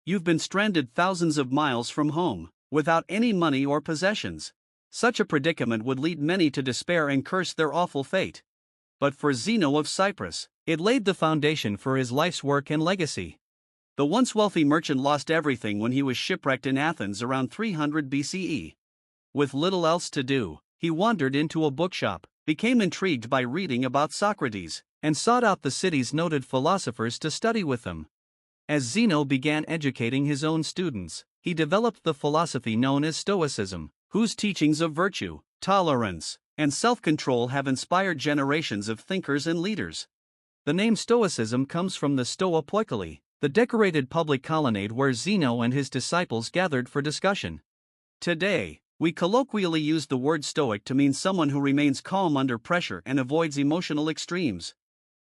you've been stranded thousands of miles from home, without any money or possessions. Such a predicament would lead many to despair and curse their awful fate. But for Zeno of Cyprus, it laid the foundation for his life's work and legacy. The once wealthy merchant lost everything when he was shipwrecked in Athens around 300 BCE. With little else to do, he wandered into a bookshop, became intrigued by reading about Socrates, and sought out the city's noted philosophers to study with them. As Zeno began educating his own students, he developed the philosophy known as Stoicism, whose teachings of virtue, tolerance, and self-control have inspired generations of thinkers and leaders. The name Stoicism comes from the Stoa Poikile, the decorated public colonnade where Zeno and his disciples gathered for discussion. Today, we colloquially use the word Stoic to mean someone who remains calm under pressure and avoids emotional extremes.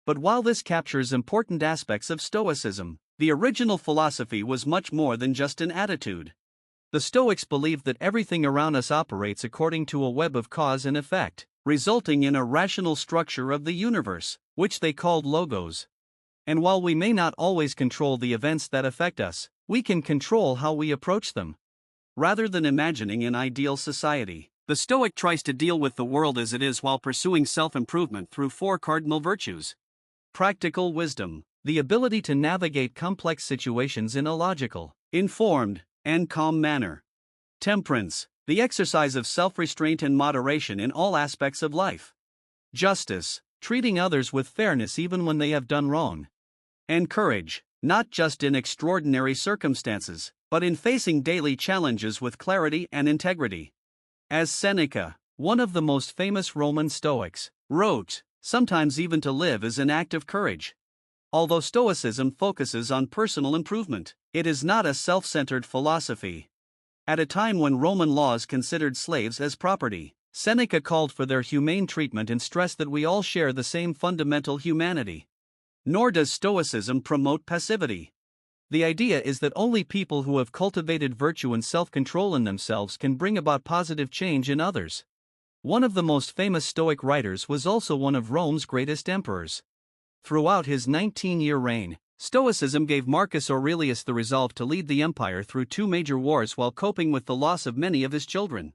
But while this captures important aspects of Stoicism, the original philosophy was much more than just an attitude. The Stoics believed that everything around us operates according to a web of cause and effect, resulting in a rational structure of the universe, which they called logos. And while we may not always control the events that affect us, we can control how we approach them. Rather than imagining an ideal society, the Stoic tries to deal with the world as it is while pursuing self-improvement through four cardinal virtues. Practical wisdom, the ability to navigate complex situations in a logical, informed, and calm manner. Temperance, the exercise of self-restraint and moderation in all aspects of life. Justice, treating others with fairness even when they have done wrong. And courage, not just in extraordinary circumstances, but in facing daily challenges with clarity and integrity. As Seneca, one of the most famous Roman Stoics, wrote, "Sometimes even to live is an act of courage." Although Stoicism focuses on personal improvement, it is not a self-centered philosophy. At a time when Roman laws considered slaves as property, Seneca called for their humane treatment and stressed that we all share the same fundamental humanity. Nor does Stoicism promote passivity. The idea is that only people who have cultivated virtue and self-control in themselves can bring about positive change in others. One of the most famous Stoic writers was also one of Rome's greatest emperors. Throughout his 19-year reign, Stoicism gave Marcus Aurelius the resolve to lead the empire through two major wars while coping with the loss of many of his children.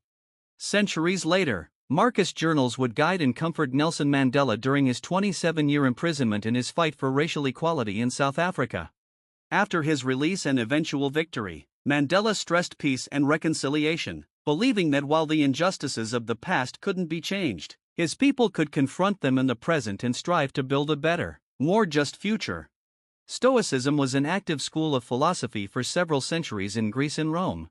Centuries later, Marcus' journals would guide and comfort Nelson Mandela during his 27-year imprisonment in his fight for racial equality in South Africa. After his release and eventual victory, Mandela stressed peace and reconciliation, believing that while the injustices of the past couldn't be changed, his people could confront them in the present and strive to build a better, more just future. Stoicism was an active school of philosophy for several centuries in Greece and Rome.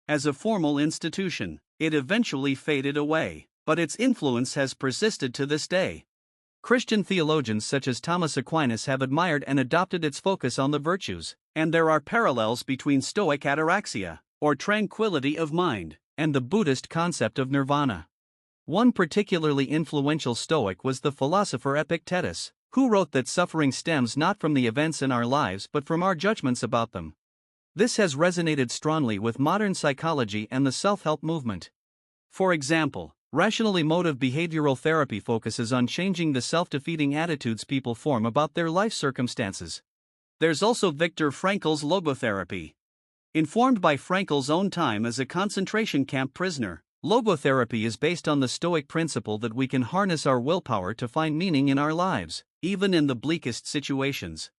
As a formal institution, it eventually faded away, but its influence has persisted to this day. Christian theologians such as Thomas Aquinas have admired and adopted its focus on the virtues, and there are parallels between Stoic ataraxia, or tranquility of mind, and the Buddhist concept of nirvana. One particularly influential Stoic was the philosopher Epictetus, who wrote that suffering stems not from the events in our lives but from our judgments about them. This has resonated strongly with modern psychology and the self-help movement. For example, rational emotive behavioral therapy focuses on changing the self-defeating attitudes people form about their life circumstances. There's also Viktor Frankl's logotherapy. Informed by Frankl's own time as a concentration camp prisoner, logotherapy is based on the Stoic principle that we can harness our willpower to find meaning in our lives, even in the bleakest situations.